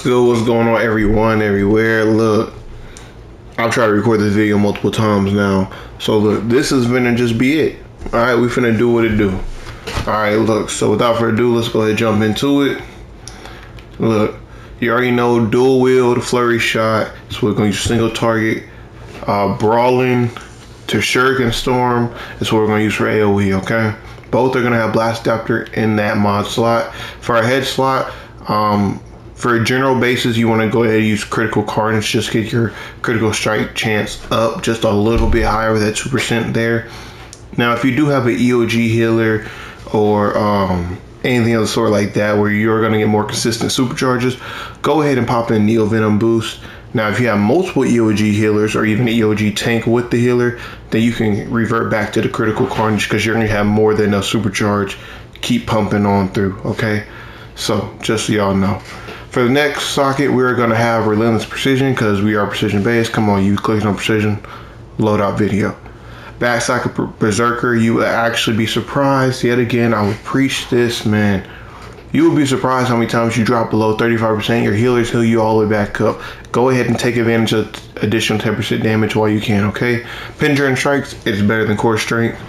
Good, what's going on, everyone, everywhere? Look, I've tried to record this video multiple times now. So look, this is gonna just be it. Alright, we finna do what it do. Alright, look, so without further ado, let's go ahead and jump into it. Look, you already know dual wield, flurry shot. So we're gonna use single target. Brawling to Shuriken Storm is what we're gonna use for AOE, okay? Both are gonna have blast adapter in that mod slot. For our head slot, for a general basis, you want to go ahead and use critical carnage. Just get your critical strike chance up just a little bit higher with that 2% there. Now, if you do have an EOG healer or anything of the sort like that where you're going to get more consistent supercharges, go ahead and pop in Neo Venom Boost. Now, if you have multiple EOG healers or even an EOG tank with the healer, then you can revert back to the critical carnage because you're going to have more than enough supercharge. Keep pumping on through, okay? So, just so y'all know. For the next socket, we're going to have Relentless Precision because we are precision based. Come on, you click on precision, loadout video. Back socket Berserker, you will actually be surprised. Yet again, I will preach this, man. You will be surprised how many times you drop below 35%. Your healers heal you all the way back up. Go ahead and take advantage of additional 10% damage while you can, okay? Pendulum Strikes, it's better than Core Strength.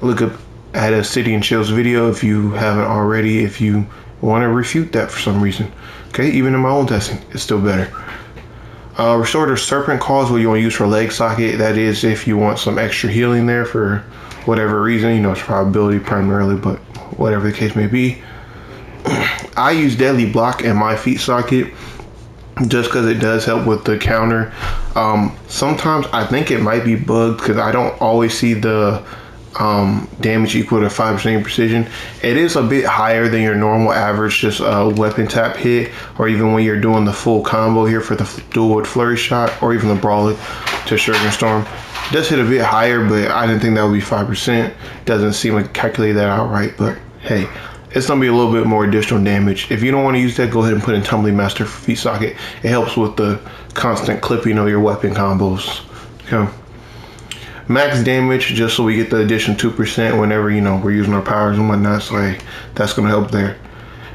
Look up at a City and Chills video if you haven't already, if you want to refute that for some reason. Okay, even in my own testing, it's still better. Restorative Serpent Claws, what you want to use for leg socket. That is if you want some extra healing there for whatever reason. You know, it's probability primarily, but whatever the case may be. I use Deadly Block in my feet socket just because it does help with the counter. Sometimes I think it might be bugged because I don't always see the damage equal to 5% precision. It is a bit higher than your normal average just weapon tap hit, or even when you're doing the full combo here for the dual with flurry shot, or even the brawl to Shuriken Storm. It does hit a bit higher, but I didn't think that would be 5%. Doesn't seem like calculate that out right, but hey, it's gonna be a little bit more additional damage. If you don't want to use that, go ahead and put in Tumbling Master for feet socket. It helps with the constant clipping of your weapon combos. Okay. Max damage, just so we get the additional 2% whenever, you know, we're using our powers and whatnot. So hey, that's gonna help there.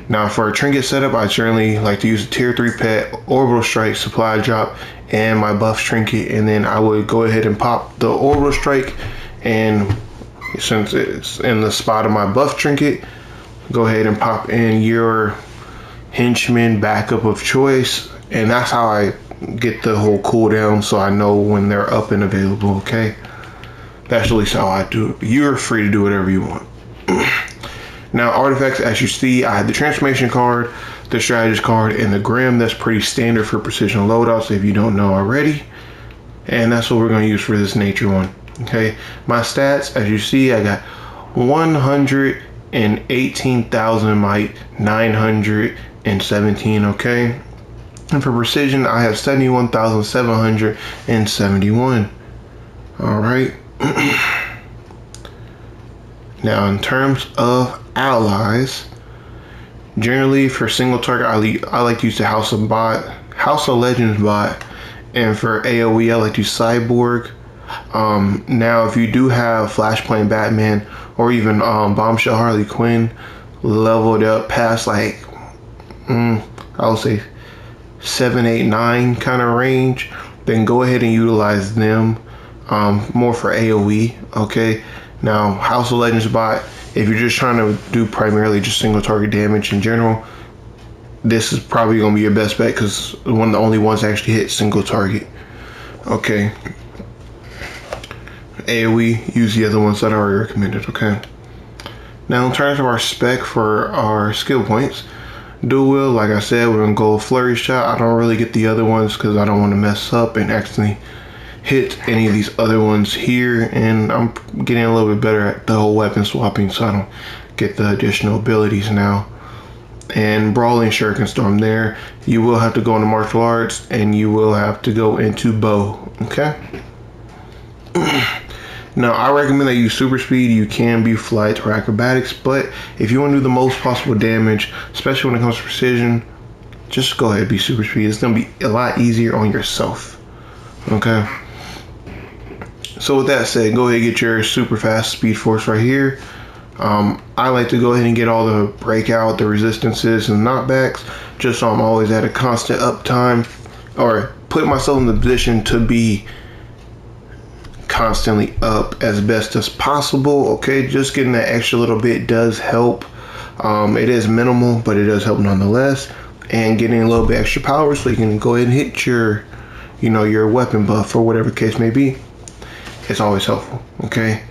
Now for a trinket setup, I generally like to use a tier 3 pet, orbital strike, supply drop, and my buff trinket. And then I would go ahead and pop the orbital strike, and since it's in the spot of my buff trinket, go ahead and pop in your henchman backup of choice. And that's how I get the whole cooldown, so I know when they're up and available, okay? That's at least how I do it. You're free to do whatever you want. Now, artifacts, as you see, I have the transformation card, the strategist card, and the Grim. That's pretty standard for precision loadouts if you don't know already. And that's what we're going to use for this nature one. Okay, my stats, as you see, I got 118,000 might, 917. Okay, and for precision, I have 71,771. All right. Now, in terms of allies, generally for single target, I like to use the House of Legends bot, and for AOE, I like to use Cyborg. Now, if you do have Flashpoint Batman or even Bombshell Harley Quinn leveled up past like I would say 7, 8, 9 kind of range, then go ahead and utilize them. More for AOE, okay? Now, House of Legends bot, if you're just trying to do primarily just single target damage in general, this is probably going to be your best bet because one of the only ones that actually hit single target, okay? AOE, use the other ones that I already recommended, okay? Now, in terms of our spec for our skill points, dual wield, like I said, we're going to go flurry shot. I don't really get the other ones because I don't want to mess up and accidentally hit any of these other ones here, and I'm getting a little bit better at the whole weapon swapping so I don't get the additional abilities now. And brawling Shuriken Storm there, you will have to go into martial arts and you will have to go into bow, okay? Now, I recommend that you use super speed. You can be flight or acrobatics, but if you want to do the most possible damage, especially when it comes to precision, just go ahead and be super speed. It's going to be a lot easier on yourself, okay? So with that said, go ahead and get your super fast speed force right here. I like to go ahead and get all the breakout, the resistances, and knockbacks, just so I'm always at a constant uptime, or put myself in the position to be constantly up as best as possible. Okay, just getting that extra little bit does help. It is minimal, but it does help nonetheless. And getting a little bit extra power so you can go ahead and hit your, your weapon buff or whatever the case may be. It's always helpful. Okay.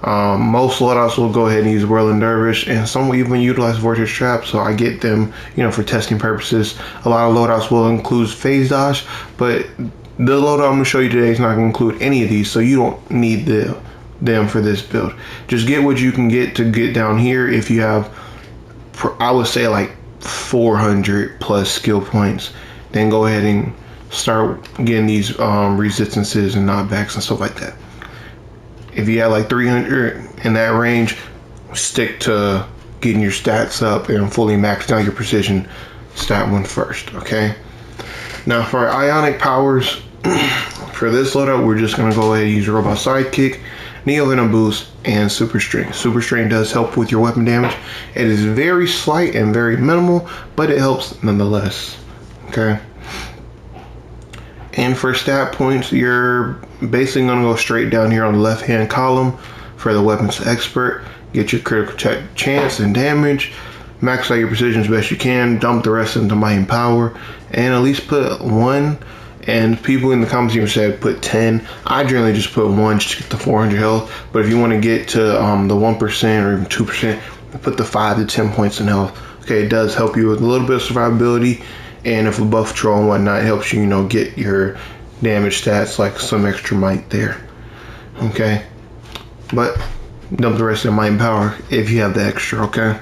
Most loadouts will go ahead and use Whirling Dervish, and some will even utilize Vortex Trap, so I get them, for testing purposes. A lot of loadouts will include Phase Dodge, but the loadout I'm going to show you today is not going to include any of these, so you don't need them for this build. Just get what you can get to get down here. If you have, I would say, like 400 plus skill points, then go ahead and start getting these resistances and knockbacks and stuff like that. If you have like 300 in that range, stick to getting your stats up and fully maxing out your precision stat one first. Okay, now for Ionic powers, for this loadout we're just going to go ahead and use Robot Sidekick, Neo Venom Boost, and Super Strength. Super Strength does help with your weapon damage. It is very slight and very minimal, but it helps nonetheless. Okay. And for stat points, you're basically going to go straight down here on the left hand column for the Weapons Expert. Get your critical chance and damage. Max out your precision as best you can. Dump the rest into Might and Power. And at least put 1. And people in the comments even said put 10. I generally just put 1 just to get the 400 health. But if you want to get to the 1% or even 2%, put the 5 to 10 points in health. Okay, it does help you with a little bit of survivability. And if a buff troll and whatnot, it helps you, get your damage stats, like some extra might there. Okay. But dump the rest of Might and Power if you have the extra, okay?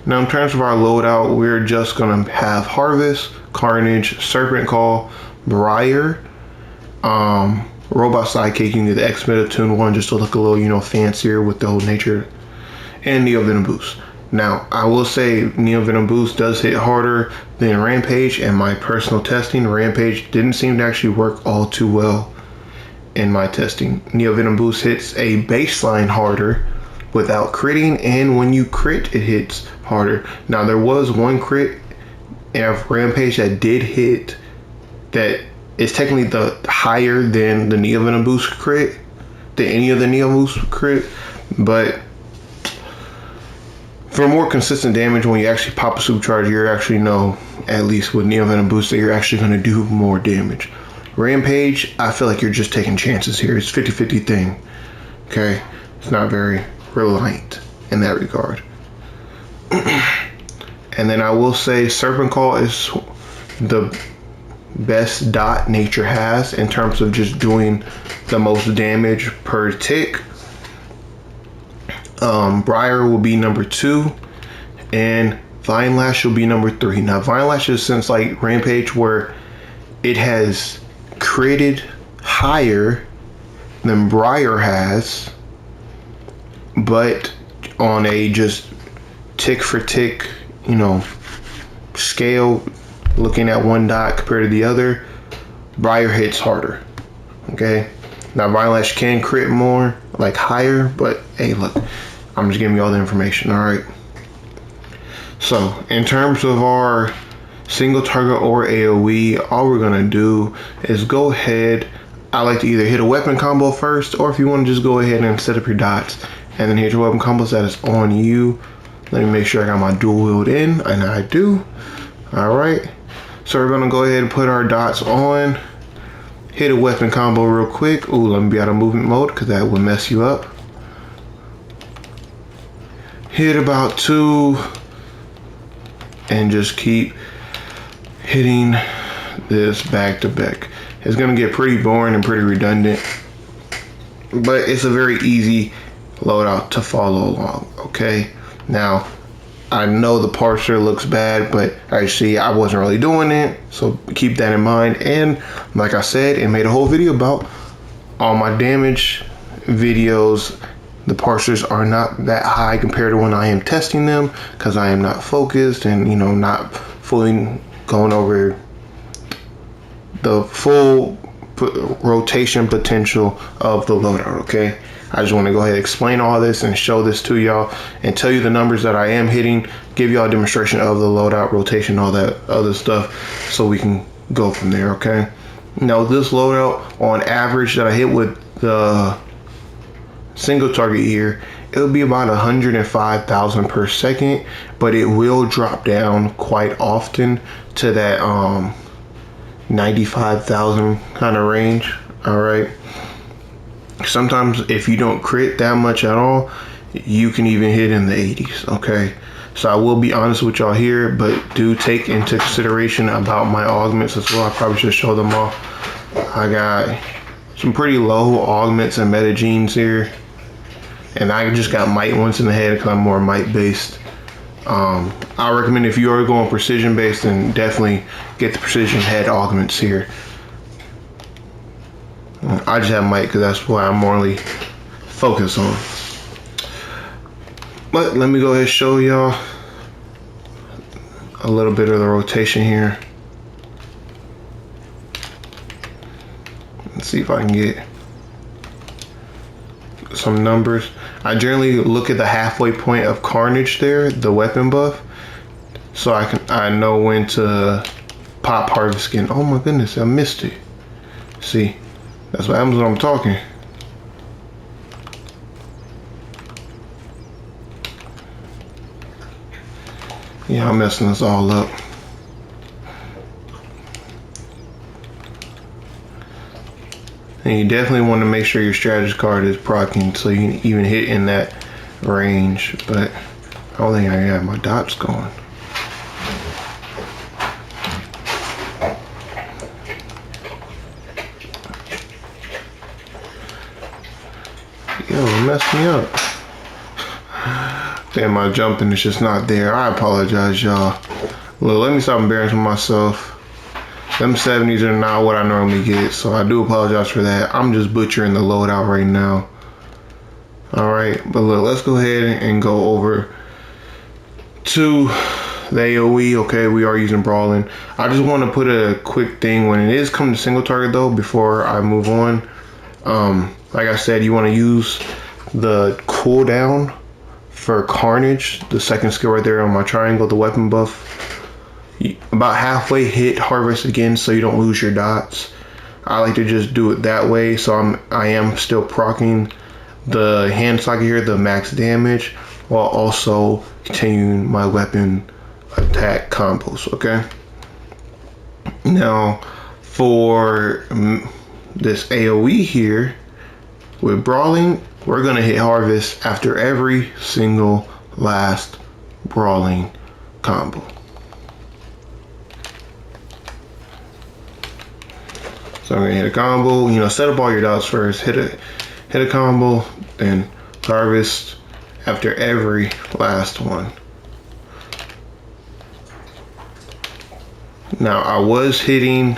Now in terms of our loadout, we're just going to have Harvest, Carnage, Serpent Call, Briar, Robot Sidekick. You can get the X-Meta Tune 1 just to look a little, fancier with the whole nature, and Neo Venom Boost. Now, I will say Neo Venom Boost does hit harder than Rampage, and my personal testing, Rampage didn't seem to actually work all too well in my testing. Neo Venom Boost hits a baseline harder without critting, and when you crit, it hits harder. Now, there was one crit in Rampage that did hit that is technically the higher than the Neo Venom Boost crit, than any of the Neo Boost crit, but for more consistent damage, when you actually pop a supercharge, you actually know, at least with Neo Venom Boost, that you're actually going to do more damage. Rampage, I feel like you're just taking chances here. It's 50-50 thing. Okay? It's not very reliant in that regard. And then I will say Serpent Call is the best dot nature has in terms of just doing the most damage per tick. Briar will be number 2, and Vine Lash will be number 3. Now, Vine Lash is since like Rampage, where it has critted higher than Briar has, but on a just tick for tick, scale, looking at one dot compared to the other, Briar hits harder. Okay, now Vine Lash can crit more, like higher, but hey, look, I'm just giving you all the information. All right. So in terms of our single target or AOE, all we're gonna do is go ahead. I like to either hit a weapon combo first, or if you want to just go ahead and set up your dots and then hit your weapon combos, that is on you. Let me make sure I got my dual wield in, and I do. All right. So we're gonna go ahead and put our dots on. Hit a weapon combo real quick. Ooh, let me be out of movement mode because that will mess you up. Hit about 2 and just keep hitting this back to back. It's gonna get pretty boring and pretty redundant, but it's a very easy loadout to follow along. Okay, now I know the parser looks bad, but actually I wasn't really doing it, so keep that in mind. And like I said, and made a whole video about all my damage videos, the parsers are not that high compared to when I am testing them, because I am not focused and not fully going over the full rotation potential of the loadout. Okay, I just want to go ahead and explain all this and show this to y'all and tell you the numbers that I am hitting, give y'all a demonstration of the loadout rotation, all that other stuff, so we can go from there. Okay, now this loadout on average that I hit with the single target here, it'll be about 105,000 per second, but it will drop down quite often to that 95,000 kind of range. All right, sometimes if you don't crit that much at all, you can even hit in the 80s. Okay, so I will be honest with y'all here, but do take into consideration about my augments as well. I probably should show them all. I got some pretty low augments and metagenes here, and I just got might ones in the head because I'm more might based. I recommend if you are going precision based, then definitely get the precision head augments here. I just have might because that's what I'm morally focused on. But let me go ahead and show y'all a little bit of the rotation here. Let's see if I can get some numbers. I generally look at the halfway point of carnage there, the weapon buff, so I know when to pop harvest skin. Oh my goodness, I missed it. See, that's what happens when I'm talking. Yeah, I'm messing this all up. And you definitely want to make sure your strategist card is proccing so you can even hit in that range. But I don't think I got my dots going. Yo, it messed me up. Damn, my jumping is just not there. I apologize, y'all. Look, let me stop embarrassing myself. Them 70s are not what I normally get, so I do apologize for that. I'm just butchering the loadout right now. Alright, but look, let's go ahead and go over to the AOE. Okay, we are using brawling. I just want to put a quick thing when it is coming to single target though, before I move on. Like I said, you want to use the cooldown for Carnage, the second skill right there on my triangle, the weapon buff. About halfway hit harvest again so you don't lose your dots. I like to just do it that way, so I am still proccing the hand socket here, the max damage, while also continuing my weapon attack combos. Okay, now for this AOE here with brawling, we're gonna hit harvest after every single last brawling combo. So I'm gonna hit a combo, you know, set up all your dots first, hit a combo, then harvest after every last one. Now I was hitting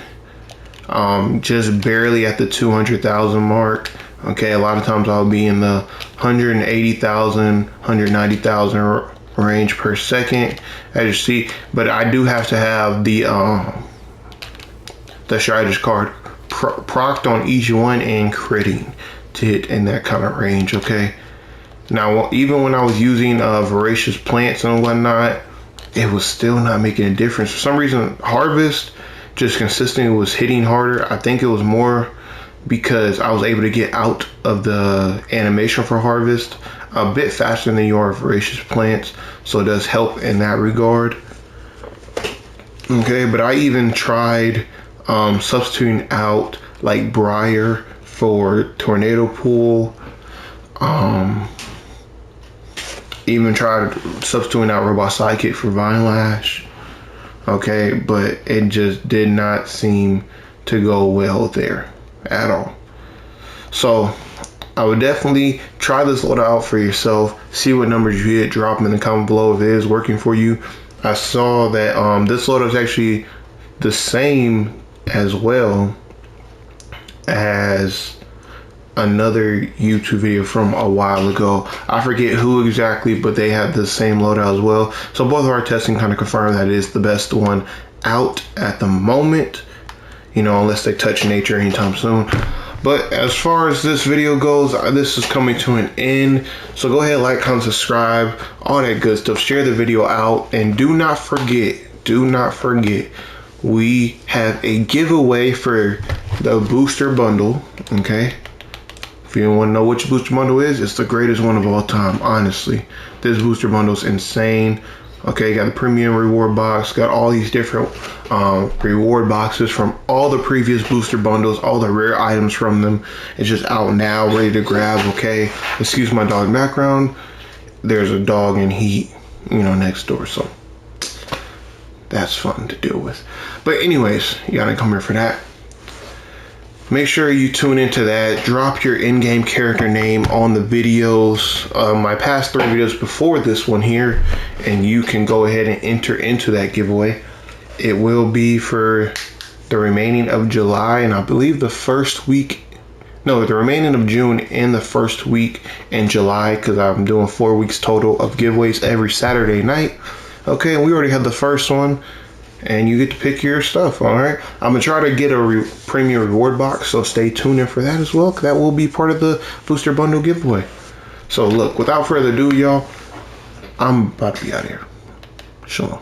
just barely at the 200,000 mark. Okay, a lot of times I'll be in the 180,000, 190,000 range per second, as you see. But I do have to have the strategist card procced on each one and critting to hit in that kind of range. Okay, now even when I was using voracious plants and whatnot, it was still not making a difference. For some reason, harvest just consistently was hitting harder. I think it was more because I was able to get out of the animation for harvest a bit faster than you are voracious plants, so it does help in that regard. Okay, but I even tried substituting out like Briar for Tornado Pool. Even tried substituting out Robot Sidekick for Vine Lash. Okay, but it just did not seem to go well there at all. So I would definitely try this loadout out for yourself. See what numbers you hit. Drop them in the comment below if it is working for you. I saw that this loadout is actually the same as well as another YouTube video from a while ago. I forget who exactly, but they had the same loadout as well. So both of our testing kind of confirmed that it is the best one out at the moment, you know, unless they touch nature anytime soon. But as far as this video goes, this is coming to an end. So go ahead, like, comment, subscribe, all that good stuff. Share the video out, and do not forget, we have a giveaway for the booster bundle. Okay, if you want to know which booster bundle is, it's the greatest one of all time. Honestly, this booster bundle is insane. Okay, got the premium reward box, got all these different reward boxes from all the previous booster bundles, all the rare items from them. It's just out now, ready to grab. Okay, excuse my dog background. There's a dog in heat, next door, so that's fun to deal with. But anyways, you gotta come here for that. Make sure you tune into that. Drop your in-game character name on the videos, my past 3 videos before this one here, and you can go ahead and enter into that giveaway. It will be for the remaining of July, and I believe the remaining of June and the first week in July, because I'm doing 4 weeks total of giveaways every Saturday night. Okay, and we already had the first one, and you get to pick your stuff. All right, I'm gonna try to get a premium reward box, so stay tuned in for that as well. That will be part of the booster bundle giveaway. So look, without further ado, y'all, I'm about to be out of here. Shalom.